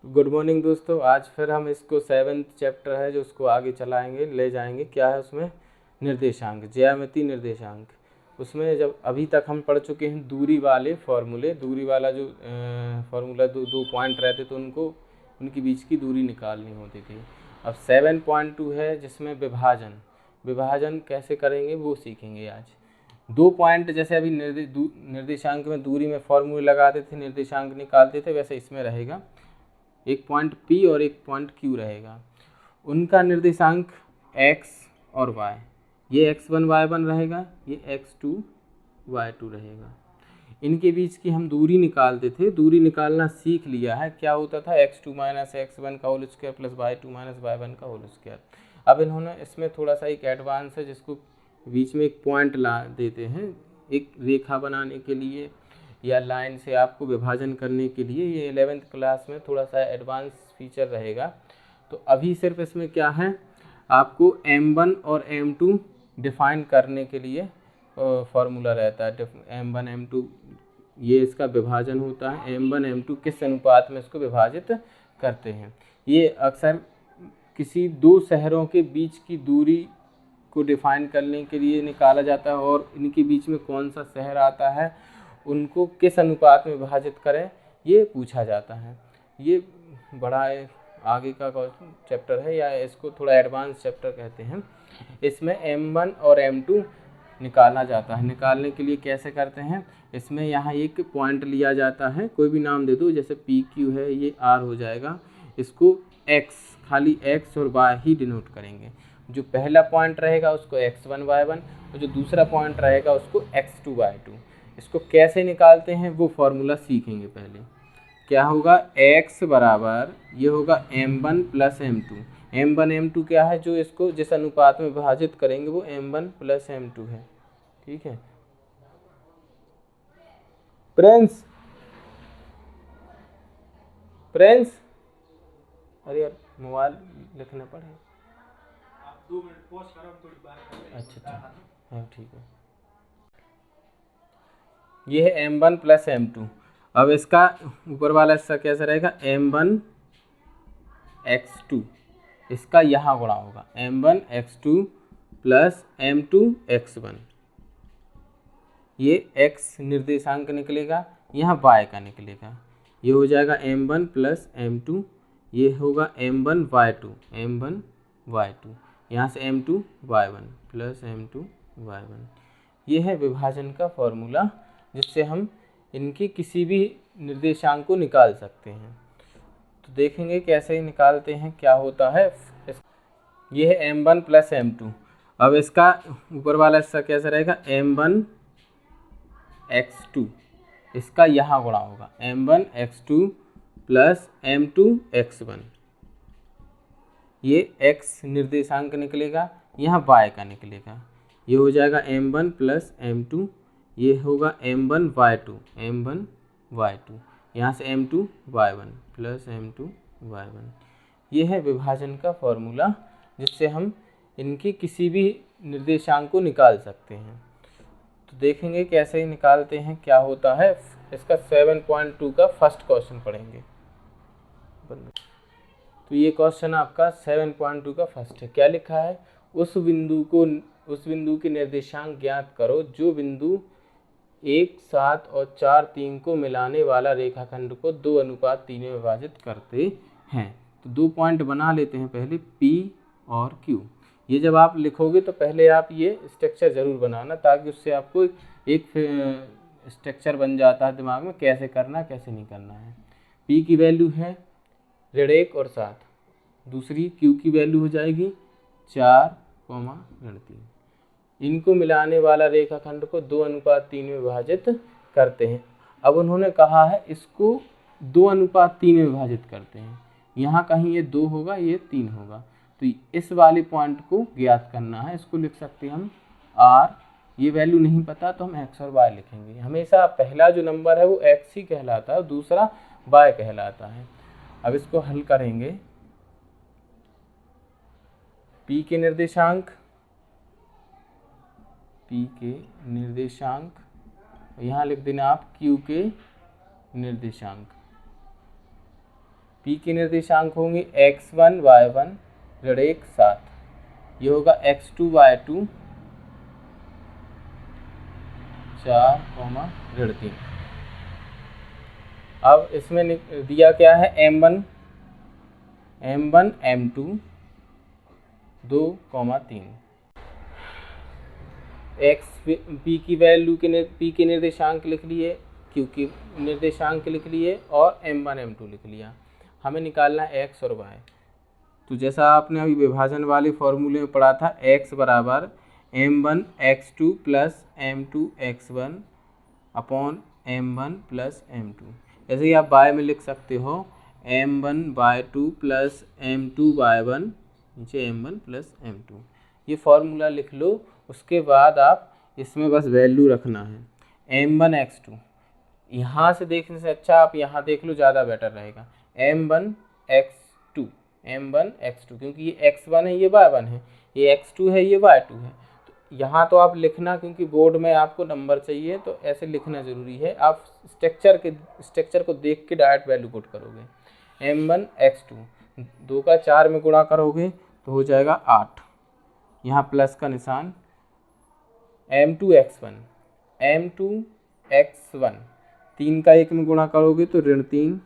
Good morning दोस्तों। आज फिर हम इसको 7th चैप्टर है जो उसको आगे चलाएंगे, ले जाएंगे। क्या है उसमें? निर्देशांक, ज्यामिति निर्देशांक। उसमें जब अभी तक हम पढ़ चुके हैं दूरी वाले फॉर्मूले, दूरी वाला जो फॉर्मूला दो पॉइंट रहते तो उनकी बीच की दूरी निकालनी होती थी। अब 7.2 है जिसमें विभाजन कैसे करेंगे वो सीखेंगे आज। 2 पॉइंट जैसे अभी निर्देशांक में दूरी में फॉर्मूले लगाते थे, निर्देशांक निकालते थे, वैसे इसमें रहेगा एक पॉइंट P और एक पॉइंट Q रहेगा। उनका निर्देशांक x और y, ये x1 y1 रहेगा, ये x2 y2 रहेगा। इनके बीच की हम दूरी निकालते थे, दूरी निकालना सीख लिया है। क्या होता था? x2 माइनस x1 का whole square plus y2 minus y1 का होल स्क्वायर। अब इन्होंने इसमें थोड़ा सा एक एडवांस है जिसको बीच में एक पॉइंट ला देते हैं एक रेखा बनाने के लिए या लाइन से आपको विभाजन करने के लिए। ये 11th क्लास में थोड़ा सा एडवांस फीचर रहेगा। तो अभी सिर्फ इसमें क्या है, आपको m1 और m2 डिफाइन करने के लिए फॉर्मूला रहता है। m1 m2 ये इसका विभाजन होता है। m1 m2 किस अनुपात में इसको विभाजित करते हैं। ये अक्सर किसी दो शहरों के बीच की दूरी को डिफाइन करने के लिए निकाला जाता है और इनके बीच में कौन सा शहर आता है, उनको किस अनुपात में विभाजित करें, ये पूछा जाता है। ये बड़ा आगे का चैप्टर है या इसको थोड़ा एडवांस चैप्टर कहते हैं। इसमें m1 और m2 निकालना जाता है। निकालने के लिए कैसे करते हैं, इसमें यहाँ एक पॉइंट लिया जाता है, कोई भी नाम दे दो, जैसे PQ है, ये R हो जाएगा। इसको x, खाली x और y ही डिनोट करेंगे। जो पहला पॉइंट रहेगा उसको x1 y1 और जो दूसरा पॉइंट रहेगा उसको x2 y2। इसको कैसे निकालते हैं वो फॉर्मूला सीखेंगे पहले। क्या होगा? x बराबर ये होगा m1 plus m2। m1 m2 क्या है, जो इसको जिस अनुपात में विभाजित करेंगे वो m1 प्लस m2 है। ठीक है प्रिंस? अरे यार मोबाइल लिखना पड़े। आप 2 मिनट पॉज करो, थोड़ी बात करें। अच्छा हाँ ठीक है। ये है m1 प्लस m2। अब इसका ऊपर वाला हिस्सा कैसा रहेगा? m1 x2, इसका यहाँ गुणा होगा m1 x2 plus m2 x1। ये x निर्देशांक निकलेगा, यहाँ y का निकलेगा। ये हो जाएगा m1 प्लस m2, ये होगा m1 y2 यहाँ से m2 y1 plus m2 y1। ये है विभाजन का फॉर्मूला जिससे हम इनकी किसी भी निर्देशांक को निकाल सकते हैं। तो देखेंगे कैसे निकालते हैं, क्या होता है। ये है m1 प्लस m2। अब इसका ऊपर वाला हिस्सा कैसा रहेगा? m1 x2, इसका यहाँ गुणा होगा m1 x2 plus m2 x1। ये x निर्देशांक निकलेगा, यहाँ y का निकलेगा। ये हो जाएगा m1 प्लस m2, ये होगा m1 y2 यहाँ से m2 y1 plus m2 y1। ये है विभाजन का फॉर्मूला जिससे हम इनकी किसी भी निर्देशांक को निकाल सकते हैं। तो देखेंगे कैसे निकालते हैं, क्या होता है। इसका 7.2 का फर्स्ट क्वेश्चन पढ़ेंगे। तो ये क्वेश्चन आपका 7.2 का फर्स्ट है। क्या लिखा है? उस बिंदु के निर्देशांक ज्ञात करो जो बिंदु 1, 7 और 4, 3 को मिलाने वाला रेखाखंड को 2:3 में विभाजित करते हैं। तो 2 पॉइंट बना लेते हैं पहले, P और Q। ये जब आप लिखोगे तो पहले आप ये स्ट्रक्चर ज़रूर बनाना, ताकि उससे आपको एक स्ट्रक्चर बन जाता है दिमाग में, कैसे करना कैसे नहीं करना है। P की वैल्यू है 1 और 7, दूसरी Q की वैल्यू हो जाएगी 4, 3। इनको मिलाने वाला रेखाखंड को 2:3 में विभाजित करते हैं। अब उन्होंने कहा है इसको 2:3 में विभाजित करते हैं। यहाँ कहीं ये 2 होगा, ये 3 होगा, तो इस वाले पॉइंट को ज्ञात करना है। इसको लिख सकते हैं हम r, ये वैल्यू नहीं पता तो हम x और y लिखेंगे। हमेशा पहला जो नंबर है वो x ही कहलाता है, दूसरा y कहलाता है। अब इसको हल करेंगे। P के निर्देशांक, यहाँ लिख देना आप Q के निर्देशांक। पी के निर्देशांक होंगे x1 y1 ऋण 1 7, ये होगा x2 y2 4 ऋण 3। अब इसमें दिया क्या है m1 m2 2, 3, पी की वैल्यू पी के निर्देशांक लिख लिए, क्यू की निर्देशांक लिख लिए और m1 m2 लिख लिया। हमें निकालना है x और y। तो जैसा आपने अभी विभाजन वाले फॉर्मूले में पढ़ा था, x बराबर m1 x2 plus m2 x1 upon m1 plus m2। ऐसे ही आप y में लिख सकते हो m1 y2 plus m2 y1 नीचे m1 प्लस m2। ये फॉर्मूला लिख लो। उसके बाद आप इसमें बस वैल्यू रखना है m1 x2। यहाँ से देखने से अच्छा आप यहाँ देख लो, ज़्यादा बेटर रहेगा। m1 x2 क्योंकि ये x1 है ये y1 है, ये x2 है ये y2 है। तो यहाँ तो आप लिखना, क्योंकि बोर्ड में आपको नंबर चाहिए तो ऐसे लिखना ज़रूरी है। आप स्ट्रक्चर को देख के डायरेक्ट वैल्यू पुट करोगे। m1 x2 2 का 4 में गुणा करोगे तो हो जाएगा 8, यहाँ प्लस का निशान। m2 x1 3 का 1 में गुणा करोगे तो ऋण 3,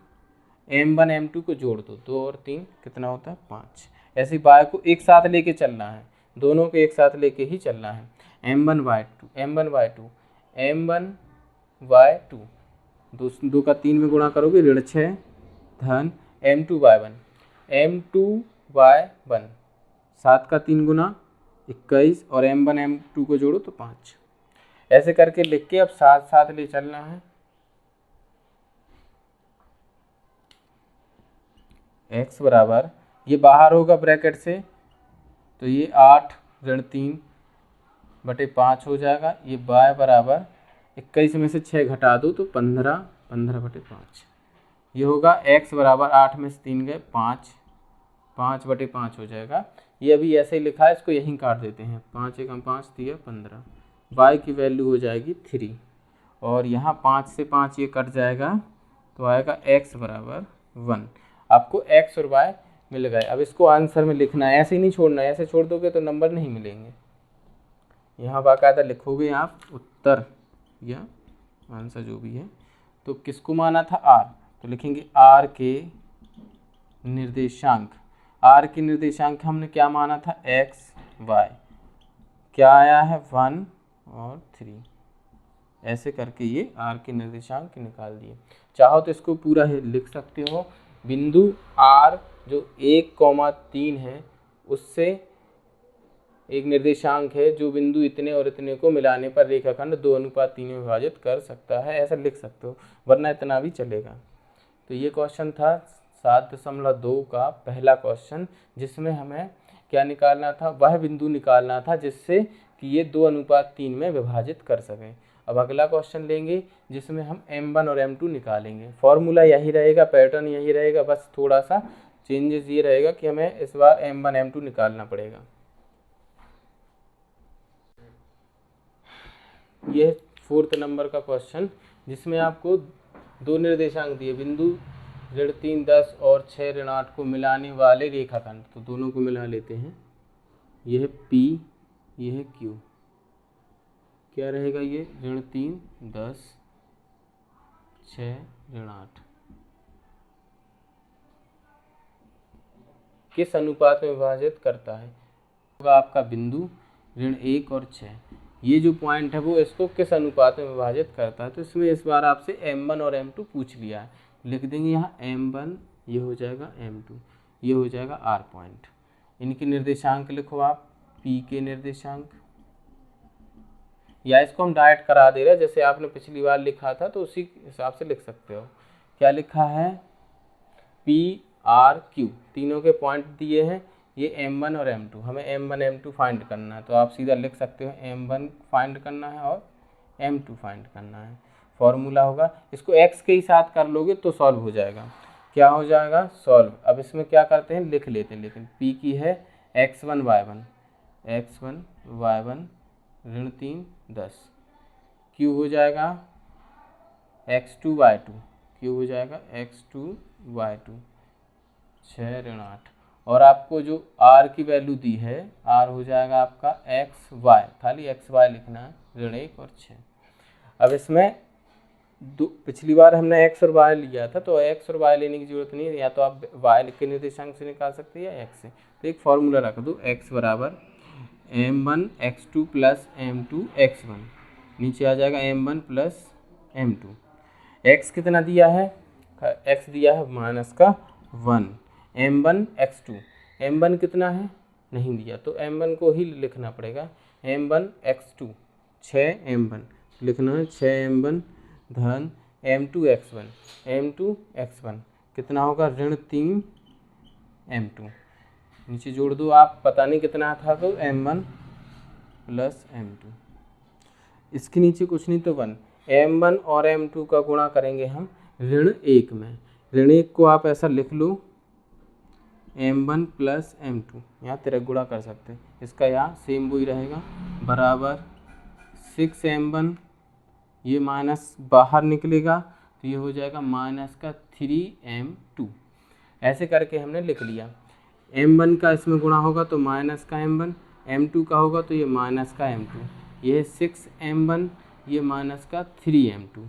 m1 m2 को जोड़ दो, 2 और 3 कितना होता है 5। ऐसे y को एक साथ लेके चलना है, दोनों को एक साथ लेके ही चलना है। m1 y2 2 का 3 में गुणा करोगे ऋण 6 धन m2 y1 7 का 3 गुना 21 और m1 m2 को जोड़ो तो 5। ऐसे करके लिख के अब साथ साथ ले चलना है। x बराबर, ये बाहर होगा ब्रैकेट से तो ये 8 ऋण 3 बटे 5 हो जाएगा। ये y बराबर 21 में से 6 घटा दो तो 15 बटे 5। ये होगा x बराबर 8 में से 3 गए 5 बटे 5 हो जाएगा। ये अभी ऐसे ही लिखा है, इसको यहीं काट देते हैं। 5 एकम 5 दिया 15, y की वैल्यू हो जाएगी 3 और यहाँ 5 से 5 ये कट जाएगा तो आएगा x बराबर 1। आपको x और y मिल गए। अब इसको आंसर में लिखना है, ऐसे ही नहीं छोड़ना है। ऐसे छोड़ दोगे तो नंबर नहीं मिलेंगे। यहाँ बाकायदा लिखोगे आप उत्तर या आंसर जो भी है। तो किसको माना था r, तो लिखेंगे r के निर्देशांक। r के निर्देशांक हमने क्या माना था x y, क्या आया है 1 और 3। ऐसे करके ये r के निर्देशांक निकाल दिए। चाहो तो इसको पूरा लिख सकते हो। बिंदु r जो 1,3 है उससे एक निर्देशांक है जो बिंदु इतने और इतने को मिलाने पर रेखाखंड 2:3 में विभाजित कर सकता है, ऐसा लिख सकते हो, वरना इतना भी चलेगा। तो ये क्वेश्चन था 7.2 का पहला क्वेश्चन, जिसमें हमें क्या निकालना था, वह बिंदु निकालना था जिससे कि ये 2:3 में विभाजित कर सकें। अब अगला क्वेश्चन लेंगे जिसमें हम m1 और m2 निकालेंगे। फॉर्मूला यही रहेगा, पैटर्न यही रहेगा, बस थोड़ा सा चेंजेस ये रहेगा कि हमें इस बार m1 m2 निकालना पड़ेगा। ये 4th नंबर का क्वेश्चन जिसमें आपको दो निर्देशांक दिए, बिंदु ऋण 3 10 और 6 ऋण 8 को मिलाने वाले रेखाखंड। तो दोनों को मिला लेते हैं। यह है P, यह है Q। क्या रहेगा ये ऋण 3 10 6 ऋण 8 किस अनुपात में विभाजित करता है। होगा आपका बिंदु ऋण 1 और 6, ये जो पॉइंट है वो इसको किस अनुपात में विभाजित करता है। तो इसमें इस बार आपसे m1 और m2 पूछ लिया है, लिख देंगे यहाँ m1, ये हो जाएगा m2, ये हो जाएगा r पॉइंट। इनके निर्देशांक लिखो आप, p के निर्देशांक, या इसको हम डायरेक्ट करा दे रहे हैं जैसे आपने पिछली बार लिखा था, तो उसी हिसाब से लिख सकते हो। क्या लिखा है p r q, तीनों के पॉइंट दिए हैं, ये m1 और m2, हमें m1 m2 फाइंड करना है। तो आप सीधा लिख सकते हो m1 फाइंड करना है और m2 फाइंड करना है। फॉर्मूला होगा, इसको x के ही साथ कर लोगे तो सॉल्व हो जाएगा। क्या हो जाएगा सॉल्व। अब इसमें क्या करते हैं, लिख लेते हैं, लेकिन p की है x1 y1 ऋण 3 10, q हो जाएगा x2 y2, q हो जाएगा x2 y2 6 ऋण 8, और आपको जो r की वैल्यू दी है r हो जाएगा आपका एक्स वाई, खाली एक्स वाई लिखना है, ऋण 1 और 6। अब इसमें पिछली बार हमने एक्स और वाई लिया था, तो एक्स और वाई लेने की जरूरत नहीं है, या तो आप वाई के निर्देशांक से निकाल सकते हैं या एक्स से। तो एक फॉर्मूला रख दो, एक्स बराबर m1 x2 plus m2 x1, नीचे आ जाएगा m1 प्लस m2। x कितना दिया है, x दिया है -1, m1 x2, m1 कितना है नहीं दिया, तो m1 को ही लिखना पड़ेगा, m1 x2 6 m1 लिखना है, 6 m1 धन m2 x1, m2 x1 कितना होगा ऋण 3 m2, नीचे जोड़ दो आप, पता नहीं कितना था तो m1 प्लस m2, इसके नीचे कुछ नहीं तो 1, m1 और m2 का गुणा करेंगे हम ऋण 1 में, ऋण 1 को आप ऐसा लिख लो m1 प्लस m2, यहाँ तिरक गुणा कर सकते हैं, इसका यहाँ सेम वही रहेगा, बराबर 6 m1, ये माइनस बाहर निकलेगा तो ये हो जाएगा -3 m2। ऐसे करके हमने लिख लिया, m1 का इसमें गुणा होगा तो माइनस का m1, m2 का होगा तो ये माइनस का m2, ये 6 m1, ये माइनस का 3 m2।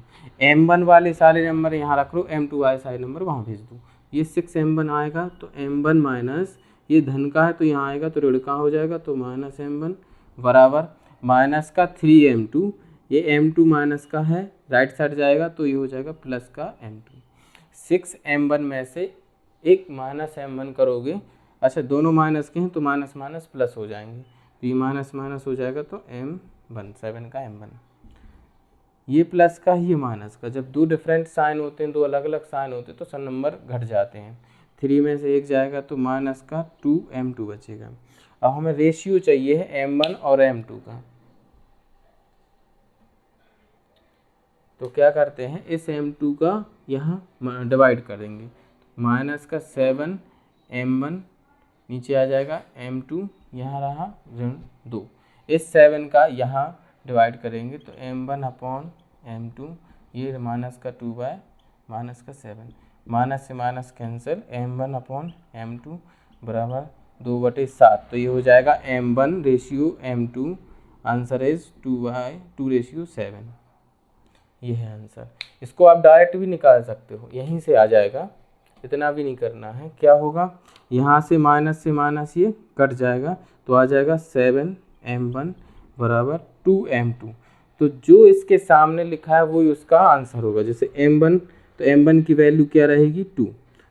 m1 वाले सारे नंबर यहाँ रख लो, m2 वाले सारे नंबर वहाँ भेज दो, ये 6 m1 आएगा तो m1 माइनस, ये धन का है तो यहाँ आएगा तो ऋण का हो जाएगा, तो माइनस m1 बराबर माइनस का 3 m2, ये m2 माइनस का है, राइट साइड जाएगा तो ये हो जाएगा प्लस का m2। 6 m1 में से एक माइनस m1 करोगे, अच्छा दोनों माइनस के हैं तो माइनस माइनस प्लस हो जाएंगे, तो ये माइनस माइनस हो जाएगा तो m1 7 का m1, ये प्लस का ये माइनस का, जब दो डिफरेंट साइन होते हैं, दो अलग अलग साइन होते हैं तो सब नंबर घट जाते हैं, 3 में से 1 जाएगा तो माइनस का 2 m2 बचेगा। अब हमें रेशियो चाहिए है m1 और m2 का, तो क्या करते हैं इस m2 का यहाँ डिवाइड कर देंगे, माइनस का 7 m1, नीचे आ जाएगा m2, यहाँ रहा ऋण 2, इस 7 का यहाँ डिवाइड करेंगे तो m1 अपॉन m2, ये माइनस का 2 बाय माइनस का 7, माइनस से minus cancel, m1 upon m2 बराबर 2/7, तो ये हो जाएगा m1 ratio m2, answer is 2/2:7, ये है आंसर। इसको आप डायरेक्ट भी निकाल सकते हो, यहीं से आ जाएगा, इतना भी नहीं करना है। क्या होगा, यहाँ से माइनस ये कट जाएगा तो आ जाएगा 7 m1 बराबर 2 m2, तो जो इसके सामने लिखा है वही उसका आंसर होगा। जैसे m1 तो m1 की वैल्यू क्या रहेगी 2,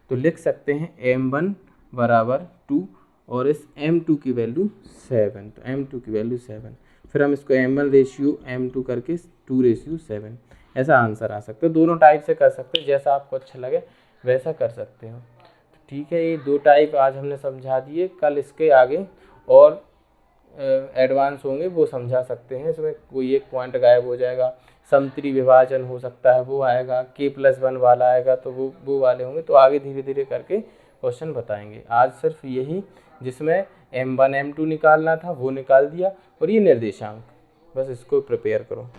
तो लिख सकते हैं m1 बराबर 2 और इस m2 की वैल्यू 7, तो m2 की वैल्यू 7, फिर हम इसको m1 रेशियो m2 करके 2:7, ऐसा आंसर आ सकता है। दोनों टाइप से कर सकते हो, जैसा आपको अच्छा लगे वैसा कर सकते हो। तो ठीक है, ये 2 टाइप आज हमने समझा दिए, कल इसके आगे और एडवांस होंगे वो समझा सकते हैं। इसमें कोई एक पॉइंट गायब हो जाएगा, समत्रि विभाजन हो सकता है वो आएगा, k+1 वाला आएगा तो वो वाले होंगे, तो आगे धीरे धीरे करके क्वेश्चन बताएंगे। आज सिर्फ यही जिसमें m1 m2 निकालना था वो निकाल दिया, और ये निर्देशांक, बस इसको प्रिपेयर करो।